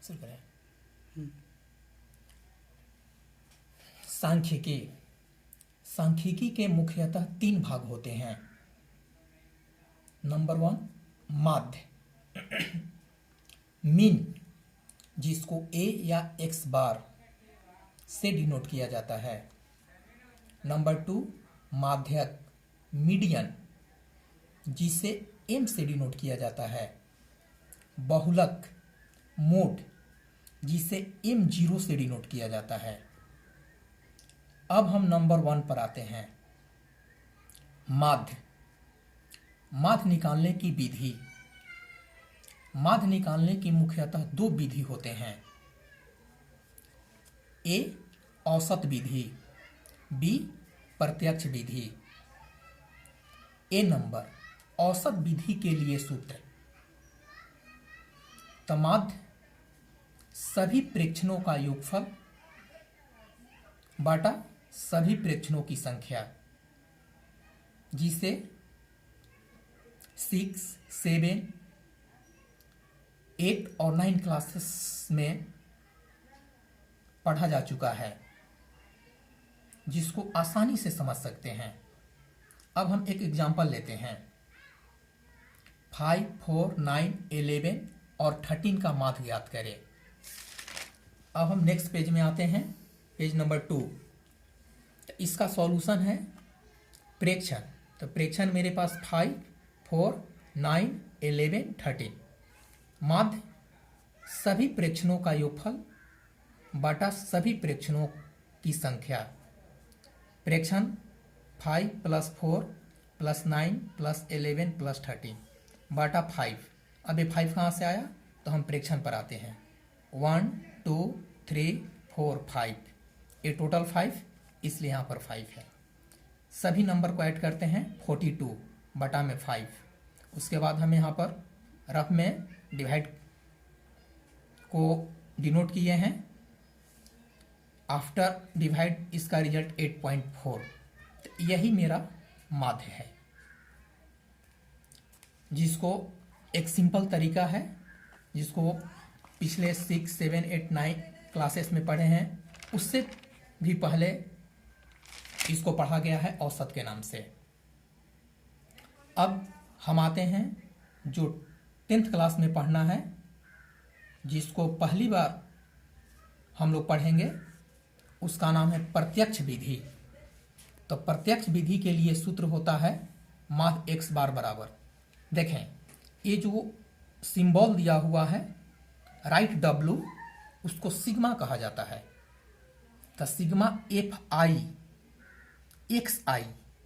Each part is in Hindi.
शुरू करें। सांख्यिकी। सांख्यिकी के मुख्यतः 3 भाग होते हैं। नंबर 1 माध्य, मीन, जिसको ए या एक्स बार से डिनोट किया जाता है। नंबर 2 माध्यक, मीडियन, जिसे एम से डिनोट किया जाता है। बहुलक, मोड, जिसे M0 से डिनोट किया जाता है। अब हम नंबर 1 पर आते हैं, माध्य। माध्य निकालने की विधि। माध्य निकालने की मुख्यतः 2 विधि होते हैं। ए औसत विधि, बी प्रत्यक्ष विधि। ए नंबर औसत विधि के लिए सूत्र। तो माध्य सभी प्रेक्षणों का योगफल बटा सभी प्रेक्षणों की संख्या, जिसे 6, 7, 8 और 9 क्लासेस में पढ़ा जा चुका है, जिसको आसानी से समझ सकते हैं। अब हम एक एग्जांपल लेते हैं। 5, 4, 9, 11 और 13 का माध्य ज्ञात करें। अब हम नेक्स्ट पेज में आते हैं, पेज नंबर 2। तो इसका सॉल्यूशन है प्रेक्षण। तो प्रेक्षण मेरे पास 5, 4, 9, 11, 13। माध्य सभी प्रेक्षणों का योगफल बटा सभी प्रेक्षणों की संख्या। प्रेक्षण 5 + 4 + 9 + 11 + 13 बटा 5। अब ये 5 कहाँ से आया, तो हम प्रेक्षण पर आते हैं। 1, 2, 3, 4, 5। ये टोटल 5, इसलिए यहाँ पर 5 है। सभी नंबर को ऐड करते हैं, 42 बटा में 5। उसके बाद हम यहाँ पर रफ में डिवाइड को डिनोट किए हैं। आफ्टर डिवाइड इसका रिजल्ट 8.4। तो यही मेरा माध्य है, जिसको एक सिंपल तरीका है, जिसको पिछले 6, 7, 8, 9 क्लासेस में पढ़े हैं, उससे भी पहले इसको पढ़ा गया है औसत के नाम से। अब हम आते हैं जो 10th क्लास में पढ़ना है, जिसको पहली बार हम लोग पढ़ेंगे, उसका नाम है प्रत्यक्ष विधि। तो प्रत्यक्ष विधि के लिए सूत्र होता है माध्य x बार बराबर। देखें, ये जो सिंबल दिया हुआ है राइट W, उसको सिग्मा कहा जाता है। तो सिग्मा Fi xi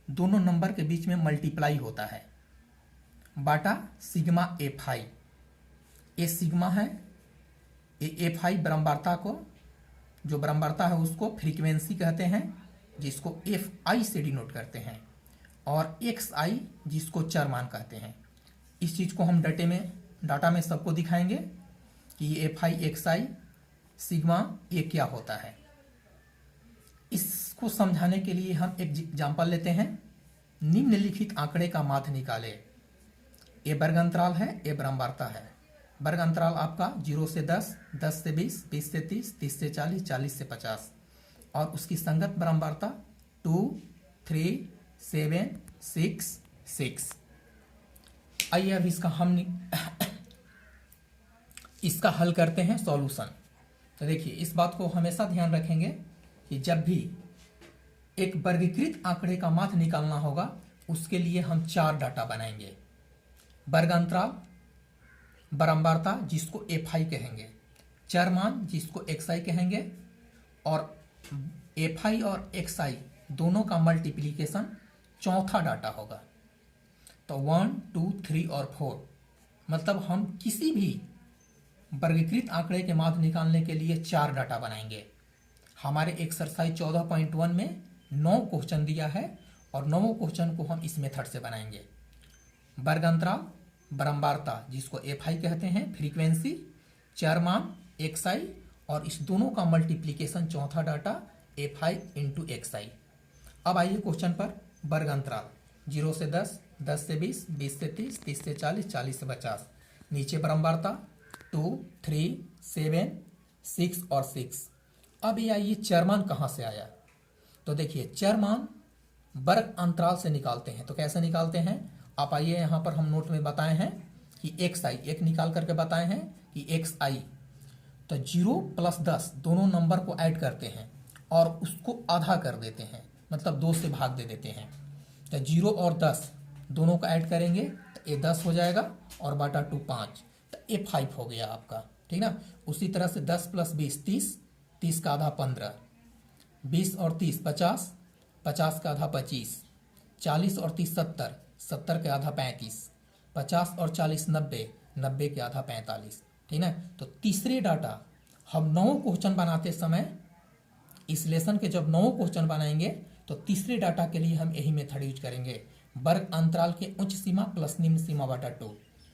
दोनों नंबर के बीच में मल्टीप्लाई होता है बाटा सिग्मा Fi। ये सिग्मा है, ये Fi बारंबारता को, जो बारंबारता है उसको फ्रीक्वेंसी कहते हैं, जिसको Fi से डिनोट करते हैं, और xi जिसको चर मान कहते हैं। इस चीज को हम डाटा में सबको दिखाएंगे कि ये Fi xi सिग्मा ये क्या होता है। इसको समझाने के लिए हम एक एग्जांपल लेते हैं। निम्नलिखित आंकड़े का माध्य निकाले। ये वर्ग अंतराल है, ये बारंबारता है। वर्ग अंतराल आपका 0 से 10, 10 से 20, 20 से 30, 30 से 40, 40 से 50, और उसकी संगत बारंबारता 2, 3, 7, 6, 6। आइए अब इसका हल करते हैं, सॉल्यूशन। तो देखिए, इस बात को हमेशा ध्यान रखेंगे कि जब भी एक वर्गीकृत आंकड़े का माध्य निकालना होगा, उसके लिए हम 4 डाटा बनाएंगे। वर्ग अंतराल, बारंबारता जिसको Fi कहेंगे, चर मान जिसको xi कहेंगे, और Fi और xi दोनों का मल्टीप्लीकेशन चौथा डाटा होगा। तो 1, 2, 3 और 4, मतलब हम किसी भी वर्गीकृत आंकड़े के माध्य निकालने के लिए 4 डाटा बनाएंगे। हमारे एक्सरसाइज 14.1 में 9 क्वेश्चन दिया है, और 9 क्वेश्चन को हम इस मेथड से बनाएंगे। वर्ग अंतराल, बारंबारता जिसको Fi कहते हैं, फ्रीक्वेंसी, चर मान xi, और इस दोनों का मल्टीप्लीकेशन चौथा डाटा Fi इंटू xi। अब आइए क्वेश्चन पर। वर्ग अंतराल 0 से 10, 10 से 20, 20 से 30, 30 से 40, 40 से 50। नीचे बारंबारता 2, 3, 7, 6 और 6। अब ये आइए चरमान कहाँ से आया। तो देखिए चरमान वर्ग अंतराल से निकालते हैं। तो कैसे निकालते हैं, आप आइए यहाँ पर हम नोट में बताए हैं कि एक्स आई एक निकाल करके बताए हैं कि एक्स आई। तो 0 + 10 दोनों नंबर को ऐड करते हैं और उसको आधा कर देते हैं, मतलब 2 से भाग दे देते हैं। तो 0 और 10 दोनों को ऐड करेंगे तो ये 10 हो जाएगा और बटा 2 5, तो ये 5 हो गया आपका, ठीक ना। उसी तरह से 10 + 20 30, 30 का आधा 15, 20 और 30 50, 50 का आधा 25, 40 और 30 70, 70 के आधा 35, 50 और 40 90, 90 के आधा 45, ठीक है। तो तीसरे डाटा हम 9 क्वेश्चन बनाते समय, इस लेसन के जब 9 क्वेश्चन बनाएंगे तो तीसरे डाटा के लिए हम यही मेथड यूज करेंगे, वर्ग अंतराल के उच्च सीमा प्लस निम्न सीमा बटा 2।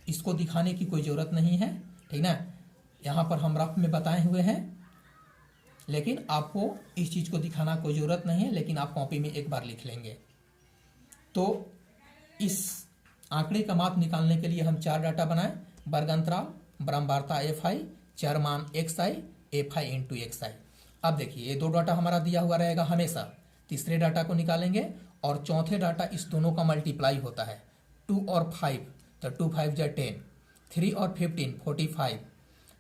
इसको दिखाने की कोई जरूरत नहीं है, ठीक ना। यहाँ पर हम रफ में बताए हुए हैं, लेकिन आपको इस चीज को दिखाना कोई जरूरत नहीं है, लेकिन आप कॉपी में एक बार लिख लेंगे। तो इस आंकड़े का माप निकालने के लिए हम 4 डाटा बनाए, वर्ग अंतराल, ब्रह्मवार्ता एफ आई, चरमान x i, f i into x i. अब देखिए ये 2 डाटा हमारा दिया हुआ रहेगा हमेशा। तीसरे डाटा को निकालेंगे और चौथे डाटा इस दोनों का मल्टीप्लाई होता है, 2 और 5, तो 2 5 जा 10, 3 और 15 45,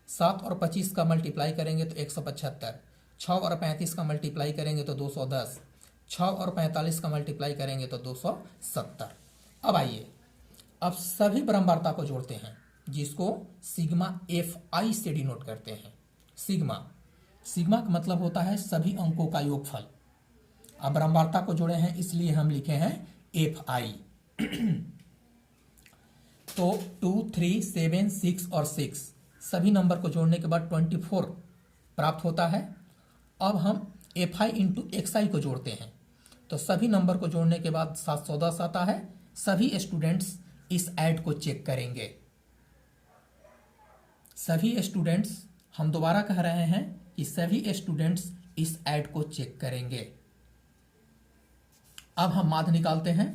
7 और 25 का मल्टीप्लाई करेंगे तो 175, 6 और 35 का मल्टीप्लाई करेंगे तो 210, 6 और 45 का मल्टीप्लाई करेंगे तो 270। अब आइए अब सभी ब्रह्मवार्ता को जोड़ते हैं, जिसको सिग्मा एफ आई से डिनोट करते हैं। सिग्मा सिग्मा का मतलब होता है सभी अंकों का योगफल। अब ब्रह्मवार्ता को जोड़े हैं इसलिए हम लिखे हैं एफ आई। तो 2, 3, 7, 6 और 6 सभी नंबर को जोड़ने के बाद 24 प्राप्त होता है। अब हम एफ आई इंटू एक्स आई को जोड़ते हैं, तो सभी नंबर को जोड़ने के बाद 710 आता है। सभी स्टूडेंट्स इस ऐड को चेक करेंगे। सभी स्टूडेंट्स, हम दोबारा कह रहे हैं कि सभी स्टूडेंट्स इस ऐड को चेक करेंगे। अब हम माध्य निकालते हैं।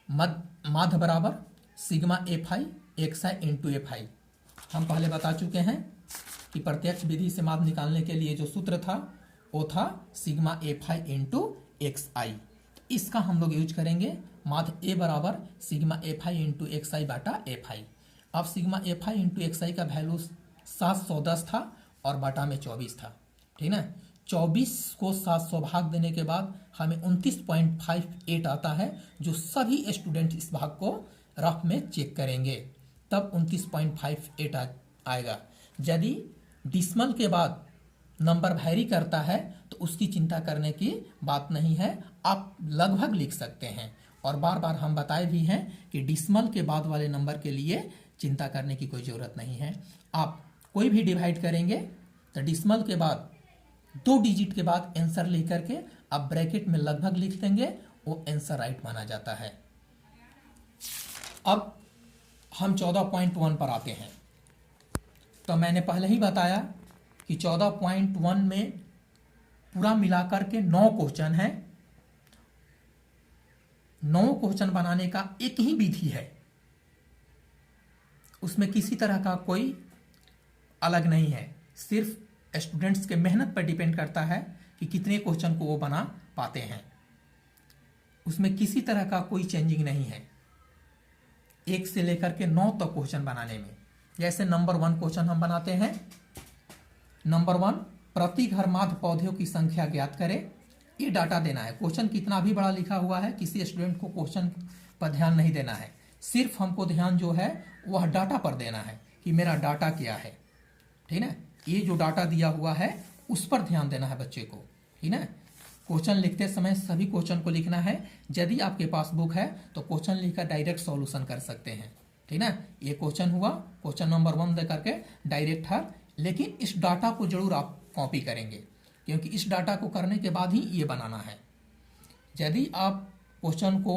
माध्य बराबर sigma f I x I into F I. हम पहले बता चुके हैं कि प्रत्यक्ष विधि से माध्य निकालने के लिए जो सूत्र था वो था sigma f i into x i. इसका हम लोग यूज करेंगे। माध्य ए बराबर sigma f i into x i बाटा एफ आई। अब sigma f i into x i का वैल्यू 710 था और बाटा में 24 था, ठीक ना। 24 को 700 भाग देने के बाद हमें 29.58 आता है, जो सभी स्टूडेंट इस भाग को रफ में चेक करेंगे तब 29.58 आएगा। यदि डिसमल के बाद नंबर वैरी करता है तो उसकी चिंता करने की बात नहीं है, आप लगभग लिख सकते हैं। और बार बार हम बताए भी हैं कि डिसमल के बाद वाले नंबर के लिए चिंता करने की कोई ज़रूरत नहीं है। आप कोई भी डिवाइड करेंगे तो डिसमल के बाद 2 डिजिट के बाद आंसर लिख करके आप ब्रैकेट में लगभग लिख देंगे, वो आंसर राइट माना जाता है। अब हम 14.1 पर आते हैं। तो मैंने पहले ही बताया कि 14.1 में पूरा मिलाकर के 9 क्वेश्चन है। 9 क्वेश्चन बनाने का एक ही विधि है, उसमें किसी तरह का कोई अलग नहीं है। सिर्फ स्टूडेंट्स के मेहनत पर डिपेंड करता है कि कितने क्वेश्चन को वो बना पाते हैं। उसमें किसी तरह का कोई चेंजिंग नहीं है 1 से लेकर के 9 तक क्वेश्चन बनाने में। जैसे नंबर 1 क्वेश्चन हम बनाते हैं। नंबर 1, प्रति घर माध्य पौधों की संख्या ज्ञात करें। ये डाटा देना है। क्वेश्चन कितना भी बड़ा लिखा हुआ है, किसी स्टूडेंट को क्वेश्चन पर ध्यान नहीं देना है, सिर्फ हमको ध्यान जो है वह डाटा पर देना है कि मेरा डाटा क्या है, ठीक है। ये जो डाटा दिया हुआ है उस पर ध्यान देना है बच्चे को, ठीक है। क्वेश्चन लिखते समय सभी क्वेश्चन को लिखना है। यदि आपके पास बुक है तो क्वेश्चन लिखकर डायरेक्ट सॉल्यूशन कर सकते हैं, ठीक है। ये क्वेश्चन हुआ, क्वेश्चन नंबर 1 दे करके डायरेक्ट हल। लेकिन इस डाटा को जरूर आप कॉपी करेंगे, क्योंकि इस डाटा को करने के बाद ही ये बनाना है। यदि आप क्वेश्चन को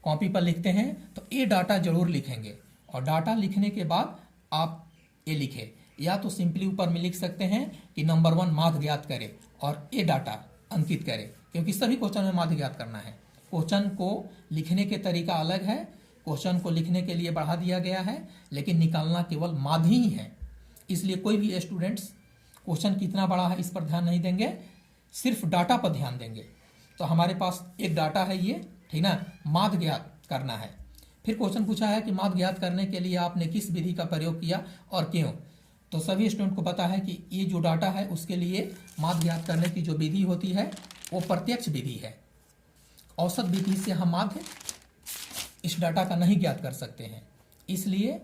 कॉपी पर लिखते हैं तो ये डाटा जरूर लिखेंगे, और डाटा लिखने के बाद आप ये लिखें, या तो सिंपली ऊपर में लिख सकते हैं कि नंबर 1 माध्य ज्ञात करें और ये डाटा अंकित करें, क्योंकि सभी क्वेश्चन में माध्य ज्ञात करना है। क्वेश्चन को लिखने के तरीका अलग है, क्वेश्चन को लिखने के लिए बढ़ा दिया गया है, लेकिन निकालना केवल माध्य ही है। इसलिए कोई भी स्टूडेंट्स क्वेश्चन कितना बड़ा है इस पर ध्यान नहीं देंगे, सिर्फ डाटा पर ध्यान देंगे। तो हमारे पास एक डाटा है ये, ठीक ना, माध्य ज्ञात करना है। फिर क्वेश्चन पूछा है कि माध्य ज्ञात करने के लिए आपने किस विधि का प्रयोग किया और क्यों। तो सभी स्टूडेंट को पता है कि ये जो डाटा है उसके लिए माध्य ज्ञात करने की जो विधि होती है वो प्रत्यक्ष विधि है। औसत विधि से हम माध्य इस डाटा का नहीं ज्ञात कर सकते हैं, इसलिए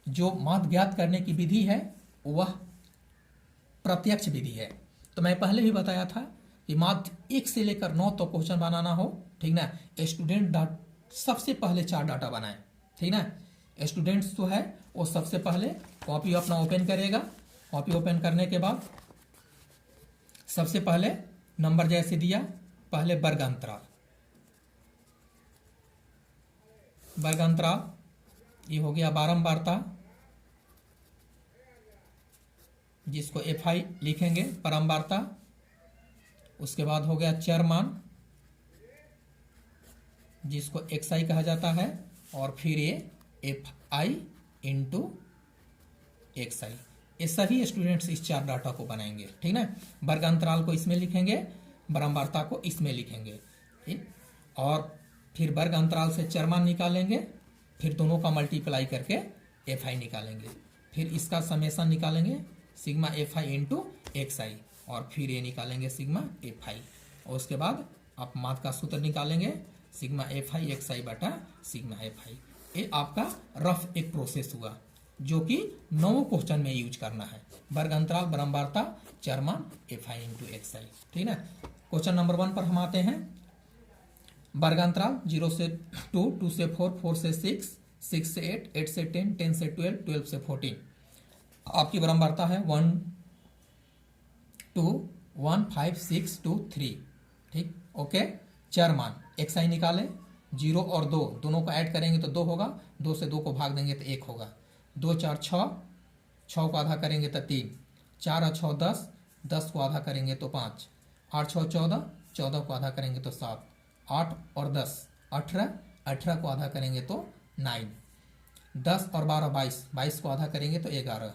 जो माध्य ज्ञात करने की विधि है वह प्रत्यक्ष विधि है। तो मैं पहले भी बताया था कि माध्य 1 से लेकर 9 तो क्वेश्चन बनाना हो, ठीक ना, स्टूडेंट सबसे पहले 4 डाटा बनाए, ठीक ना। स्टूडेंट्स जो है वो सबसे पहले कॉपी अपना ओपन करेगा। कॉपी ओपन करने के बाद सबसे पहले नंबर जैसे दिया, पहले वर्ग अंतराल, ये हो गया बारंबारता, जिसको FI लिखेंगे, परम्बारता। उसके बाद हो गया चरमान, जिसको XI कहा जाता है, और फिर ये FI इंटू XI। ये सभी स्टूडेंट्स इस 4 डाटा को बनाएंगे, ठीक ना। वर्ग अंतराल को इसमें लिखेंगे, बारंबारता को इसमें लिखेंगे, ठीक। और फिर वर्ग अंतराल से चरमान निकालेंगे, फिर दोनों का मल्टीप्लाई करके FI निकालेंगे, फिर इसका समेशन निकालेंगे सिग्मा FI इंटू XI, और फिर ये निकालेंगे सिग्मा FI। और उसके बाद आप माध्य का सूत्र निकालेंगे सिग्मा FI XI बटा सिग्मा FI। ये आपका रफ एक प्रोसेस हुआ जो कि 9 क्वेश्चन में यूज करना है। वर्ग अंतराल, बारंबारता, चरमान, FI इंटू XI, ठीक है। क्वेश्चन नंबर 1 पर हम आते हैं। वर्ग अंतराल 0 से 2, 2 से 4, 4 से 6, 6 से 8, 8 से 10, 10 से 12, 12 से 14। आपकी बारंबारता है 1 2 1 5 6 2 3, ठीक, ओके। चरमान XI निकाले, 0 और 2 दोनों को ऐड करेंगे तो 2 होगा, 2 से 2 को भाग देंगे तो 1 होगा। 2 4 6, 6 को आधा करेंगे तो 3, 4 और 6 10, 10 को आधा करेंगे तो 5, 8 6 14, 14 को आधा करेंगे तो 7, 8 और 10 18, 18 को आधा करेंगे तो 9, 10 और 12 22, 22 को आधा करेंगे तो 11,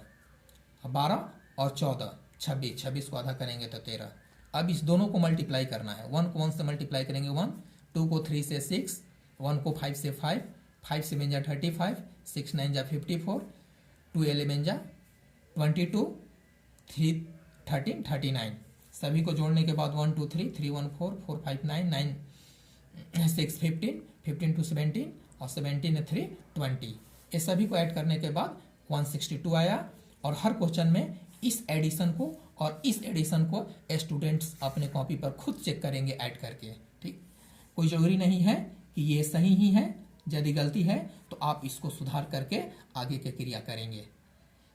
12 और 14 26, 26 को आधा करेंगे तो 13। अब इस दोनों को मल्टीप्लाई करना है। 1 को 1 से मल्टीप्लाई करेंगे 1, 2 को 3 से 6, 1 को 5 से 5, 5 से 7 जा 35, 6 9 जा 54, 2 11 जा 22, 3 13 39। सभी को जोड़ने के बाद 1 2 3 3 1 4 4 5 9 9 6 15, 15 2 17, और 17 3 20। ये सभी को ऐड करने के बाद 162 आया। और हर क्वेश्चन में इस एडिशन को और इस एडिशन को स्टूडेंट्स अपने कॉपी पर खुद चेक करेंगे ऐड करके, ठीक। कोई जरूरी नहीं है कि ये सही ही है, यदि गलती है तो आप इसको सुधार करके आगे की क्रिया करेंगे,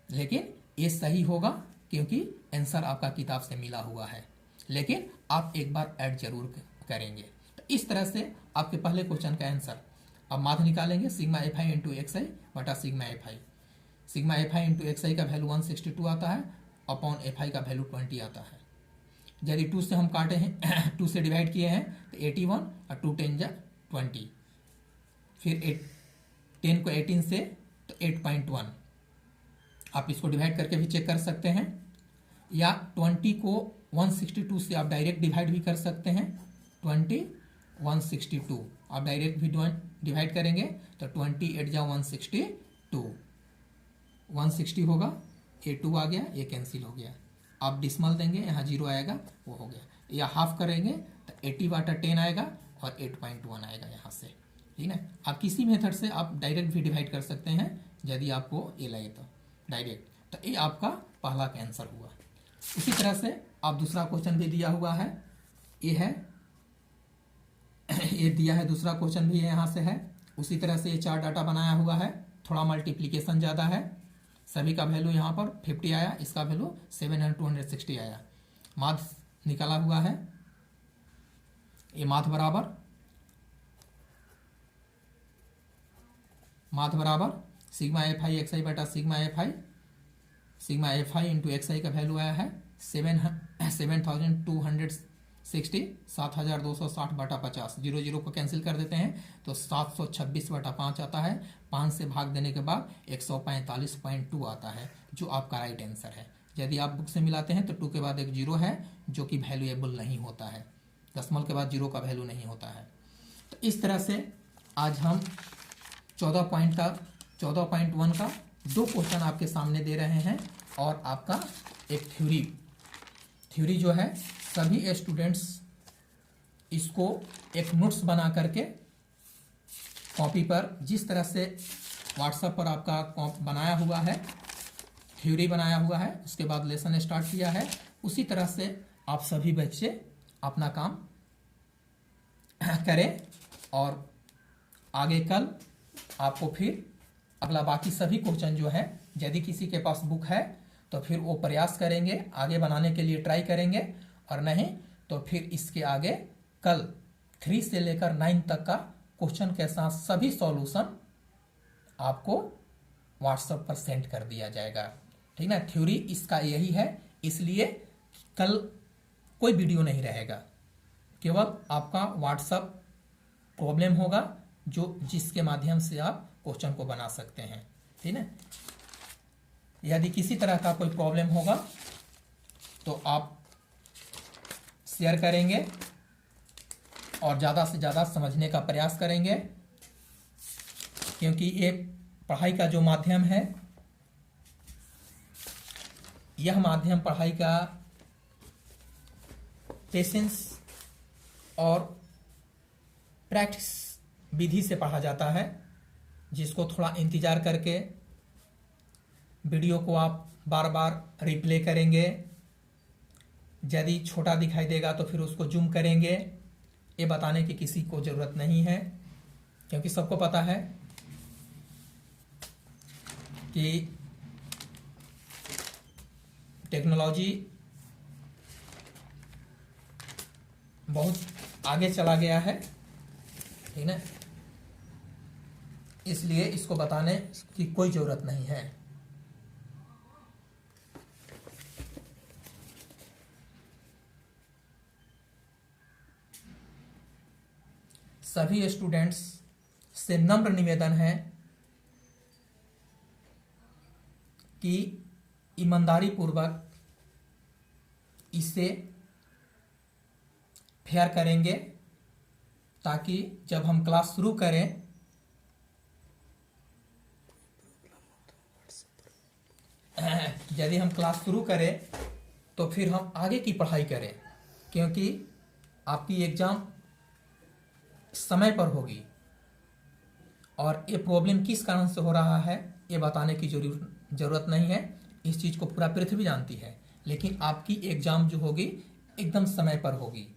लेकिन ये सही होगा क्योंकि आंसर आपका किताब से मिला हुआ है, लेकिन आप एक बार ऐड जरूर करेंगे। तो इस तरह से आपके पहले क्वेश्चन का आंसर। अब माध्य निकालेंगे सिग्मा FI इंटू XI बटा sigma FI। Sigma FI into XI का वैल्यू 162 आता है, अपॉन FI का वैल्यू 20 आता है। यदि 2 से हम काटे हैं 2 से डिवाइड किए हैं तो 81, और 2 10 जा 20, फिर 10 को 18 से तो 8.1। आप इसको डिवाइड करके भी चेक कर सकते हैं, या 20 को 162 से आप डायरेक्ट डिवाइड भी कर सकते हैं। 20 162 आप डायरेक्ट भी डिवाइड करेंगे तो 28 जा 162, 160 होगा, ये 2 आ गया, ये कैंसिल हो गया। आप डिसमल देंगे, यहाँ 0 आएगा, वो हो गया। या हाफ करेंगे तो 80 बटा 10 आएगा और 8.1 आएगा यहाँ से, ठीक है। आप किसी मेथड से आप डायरेक्ट भी डिवाइड कर सकते हैं यदि आपको ये लगे तो डायरेक्ट। तो ये आपका पहला का आंसर हुआ। उसी तरह से आप दूसरा क्वेश्चन भी दिया हुआ है, ये है, ये दिया है, दूसरा क्वेश्चन भी यहाँ से है। उसी तरह से ये 4 डाटा बनाया हुआ है, थोड़ा मल्टीप्लीकेशन ज़्यादा है। सभी का वैल्यू यहाँ पर 50 आया, इसका वैल्यू 760 आया। माध्य निकाला हुआ है, ये माध्य बराबर सिग्मा FI XI बटा sigma FI। Sigma FI into XI का वैल्यू आया है 7260 60 7260/50, 0 को कैंसिल कर देते हैं तो 726/5 आता है। 5 से भाग देने के बाद 145.2 आता है, जो आपका राइट आंसर है। यदि आप बुक से मिलाते हैं तो 2 के बाद एक 0 है, जो कि वैल्यूएबल नहीं होता है। दशमलव के बाद 0 का वैल्यू नहीं होता है। तो इस तरह से आज हम 14.1 का 2 क्वेश्चन आपके सामने दे रहे हैं, और आपका एक थ्योरी जो है, सभी स्टूडेंट्स इसको एक नोट्स बना करके कॉपी पर, जिस तरह से व्हाट्सएप पर आपका बनाया हुआ है, थ्योरी बनाया हुआ है, उसके बाद लेसन स्टार्ट किया है, उसी तरह से आप सभी बच्चे अपना काम करें, और आगे कल आपको फिर अगला बाकी सभी क्वेश्चन जो है, यदि किसी के पास बुक है तो फिर वो प्रयास करेंगे, आगे बनाने के लिए ट्राई करेंगे, और नहीं तो फिर इसके आगे कल 3 से लेकर 9 तक का क्वेश्चन के साथ सभी सॉल्यूशन आपको व्हाट्सएप पर सेंड कर दिया जाएगा। ठीक ना, थ्योरी इसका यही है, इसलिए कल कोई वीडियो नहीं रहेगा, केवल आपका व्हाट्सएप प्रॉब्लम होगा, जिसके माध्यम से आप क्वेश्चन को बना सकते हैं। ठीक है, यदि किसी तरह का कोई प्रॉब्लम होगा तो आप शेयर करेंगे और ज़्यादा से ज़्यादा समझने का प्रयास करेंगे, क्योंकि ये पढ़ाई का जो माध्यम है, यह माध्यम पढ़ाई का पेशेंस और प्रैक्टिस विधि से पढ़ा जाता है, जिसको थोड़ा इंतजार करके वीडियो को आप बार बार रिप्ले करेंगे। यदि छोटा दिखाई देगा तो फिर उसको जूम करेंगे। ये बताने की किसी को ज़रूरत नहीं है, क्योंकि सबको पता है कि टेक्नोलॉजी बहुत आगे चला गया है। ठीक है, इसलिए इसको बताने की कोई ज़रूरत नहीं है। सभी स्टूडेंट्स से नम्र निवेदन है कि ईमानदारी पूर्वक इसे फेयर करेंगे, ताकि जब हम क्लास शुरू करें यदि हम क्लास शुरू करें तो फिर हम आगे की पढ़ाई करें, क्योंकि आपकी एग्ज़ाम समय पर होगी, और ये प्रॉब्लम किस कारण से हो रहा है ये बताने की ज़रूरत नहीं है। इस चीज़ को पूरा पृथ्वी जानती है, लेकिन आपकी एग्ज़ाम जो होगी एकदम समय पर होगी,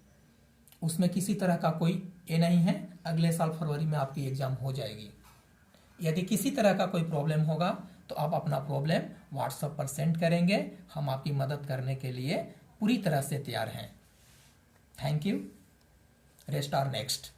उसमें किसी तरह का कोई ये नहीं है। अगले साल फरवरी में आपकी एग्ज़ाम हो जाएगी। यदि किसी तरह का कोई प्रॉब्लम होगा तो आप अपना प्रॉब्लम व्हाट्सएप पर सेंड करेंगे, हम आपकी मदद करने के लिए पूरी तरह से तैयार हैं। Thank you. Rest are next.